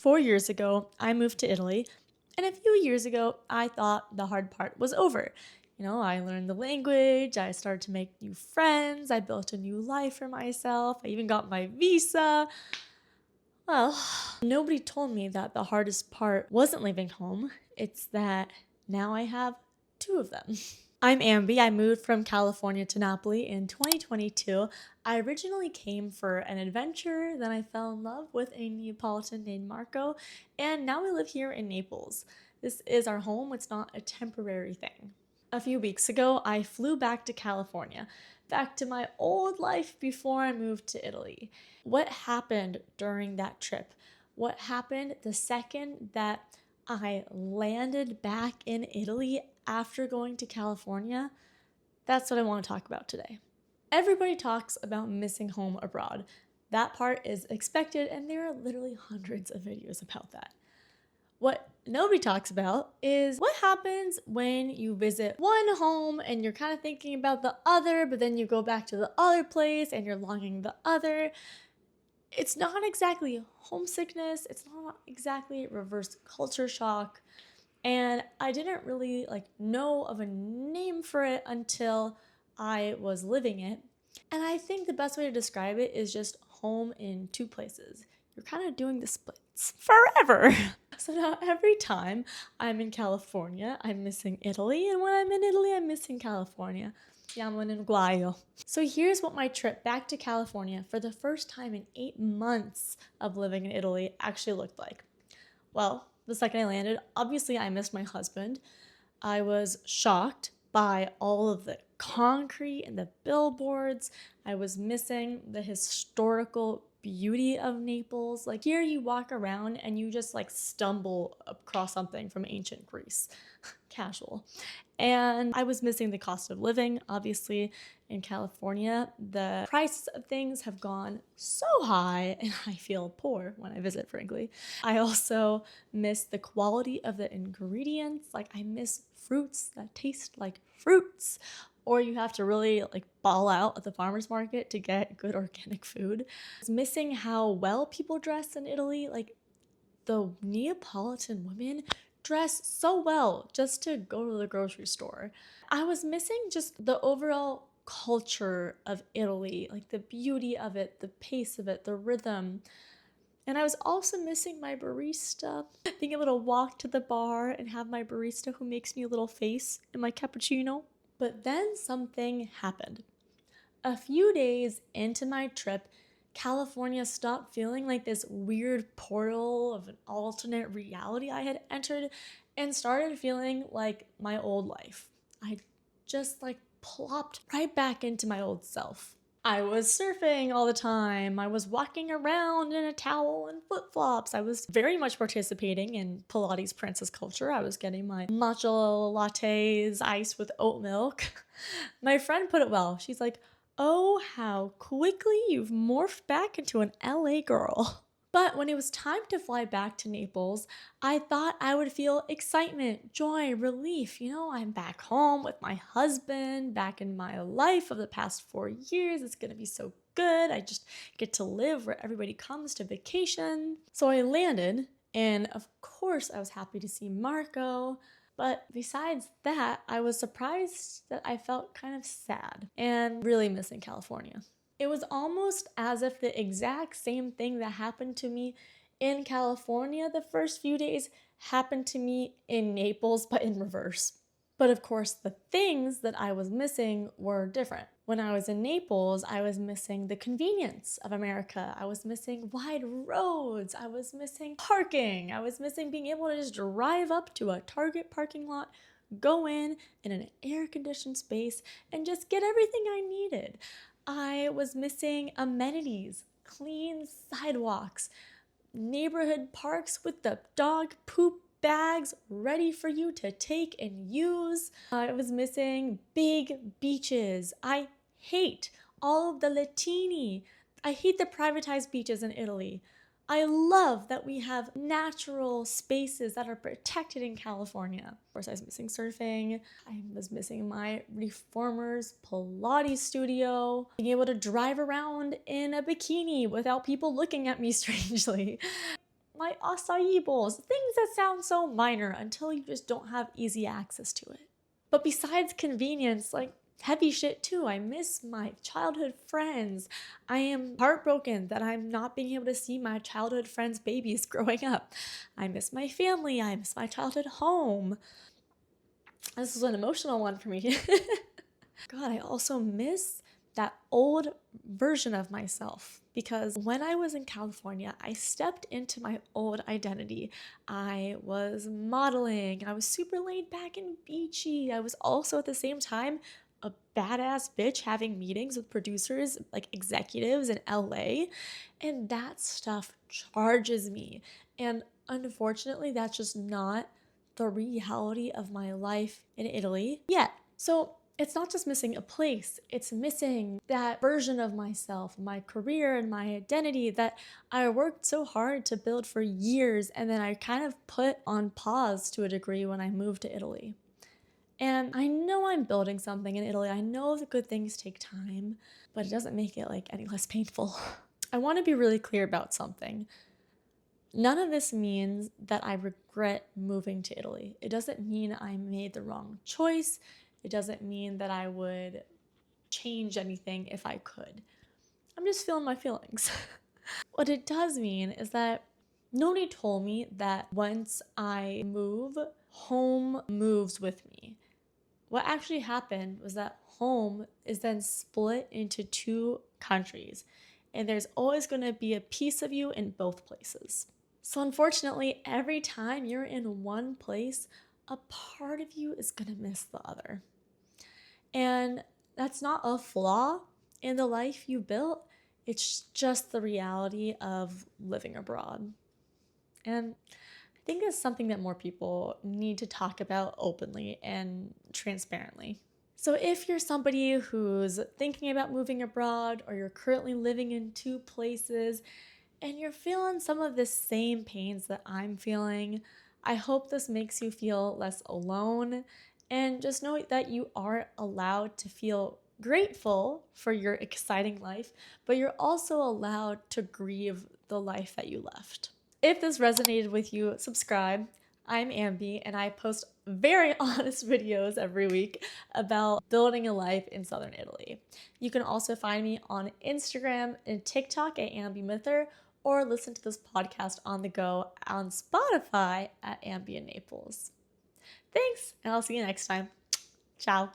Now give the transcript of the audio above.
4 years ago, I moved to Italy, and a few years ago, I thought the hard part was over. I learned the language, I started to make new friends, I built a new life for myself, I even got my visa. Well, nobody told me that the hardest part wasn't leaving home. It's that now I have two of them. I'm Ambi. I moved from California to Napoli in 2022. I originally came for an adventure, then I fell in love with a Neapolitan named Marco, and now we live here in Naples. This is our home, it's not a temporary thing. A few weeks ago, I flew back to California, back to my old life before I moved to Italy. What happened during that trip? What happened the second that I landed back in Italy after going to California? That's what I want to talk about today. Everybody talks about missing home abroad. That part is expected, and there are literally hundreds of videos about that. What nobody talks about is what happens when you visit one home and you're kind of thinking about the other, but then you go back to the other place and you're longing the other. It's not exactly homesickness, it's not exactly reverse culture shock, and I didn't really know of a name for it until I was living it. And I think the best way to describe it is just home in two places. You're kind of doing the splits forever. So now every time I'm in California, I'm missing Italy, and when I'm in Italy, I'm missing California. Siamo in guaio. So here's what my trip back to California for the first time in 8 months of living in Italy actually looked like. Well, the second I landed, obviously I missed my husband. I was shocked by all of the concrete and the billboards. I was missing the historical beauty of Naples. Like here you walk around and you just stumble across something from ancient Greece. Casual. And I was missing the cost of living. Obviously, in California, the prices of things have gone so high, and I feel poor when I visit, frankly. I also miss the quality of the ingredients. I miss fruits that taste like fruits, or you have to really ball out at the farmer's market to get good organic food. I was missing how well people dress in Italy. The Neapolitan women dress so well just to go to the grocery store. I was missing just the overall culture of Italy, the beauty of it, the pace of it, the rhythm. And I was also missing my barista, being able to walk to the bar and have my barista who makes me a little face in my cappuccino. But then something happened. A few days into my trip, California stopped feeling like this weird portal of an alternate reality I had entered and started feeling like my old life. I just plopped right back into my old self. I was surfing all the time. I was walking around in a towel and flip-flops. I was very much participating in Pilates princess culture. I was getting my matcha lattes iced with oat milk. My friend put it well. She's like, "Oh, how quickly you've morphed back into an LA girl." But when it was time to fly back to Naples, I thought I would feel excitement, joy, relief. I'm back home with my husband, back in my life of the past 4 years. It's gonna be so good. I just get to live where everybody comes to vacation. So I landed, and of course, I was happy to see Marco. But besides that, I was surprised that I felt kind of sad and really missing California. It was almost as if the exact same thing that happened to me in California the first few days happened to me in Naples, but in reverse. But of course, the things that I was missing were different. When I was in Naples, I was missing the convenience of America. I was missing wide roads. I was missing parking. I was missing being able to just drive up to a Target parking lot, go in an air-conditioned space, and just get everything I needed. I was missing amenities, clean sidewalks, neighborhood parks with the dog poop bags ready for you to take and use. I was missing big beaches. I hate all of the Latini. I hate the privatized beaches in Italy. I love that we have natural spaces that are protected in California. Of course, I was missing surfing. I was missing my reformers Pilates studio. Being able to drive around in a bikini without people looking at me strangely. my acai bowls, things that sound so minor until you just don't have easy access to it. But besides convenience, like heavy shit too, I miss my childhood friends. I am heartbroken that I'm not being able to see my childhood friends' babies growing up. I miss my family. I miss my childhood home. This is an emotional one for me. God, I also miss that old version of myself because when I was in California, I stepped into my old identity. I was modeling, I was super laid back and beachy. I was also at the same time a badass bitch having meetings with producers, like executives in LA. And that stuff charges me. And unfortunately, that's just not the reality of my life in Italy yet. So it's not just missing a place, it's missing that version of myself, my career, and my identity that I worked so hard to build for years and then I kind of put on pause to a degree when I moved to Italy. And I know I'm building something in Italy. I know the good things take time, but it doesn't make it like any less painful. I want to be really clear about something. None of this means that I regret moving to Italy. It doesn't mean I made the wrong choice. It doesn't mean that I would change anything if I could. I'm just feeling my feelings. What it does mean is that nobody told me that once I move, home moves with me. What actually happened was that home is then split into two countries, and there's always going to be a piece of you in both places. So, unfortunately, every time you're in one place, a part of you is going to miss the other. And that's not a flaw in the life you built, it's just the reality of living abroad. And I think it's something that more people need to talk about openly and transparently. So, if you're somebody who's thinking about moving abroad or you're currently living in two places, and you're feeling some of the same pains that I'm feeling, I hope this makes you feel less alone. And just know that you are allowed to feel grateful for your exciting life, but you're also allowed to grieve the life that you left. If this resonated with you, subscribe. I'm Ambi, and I post very honest videos every week about building a life in southern Italy. You can also find me on Instagram and TikTok at AmbiMither, or listen to this podcast on the go on Spotify at Ambi in Naples. Thanks, and I'll see you next time. Ciao.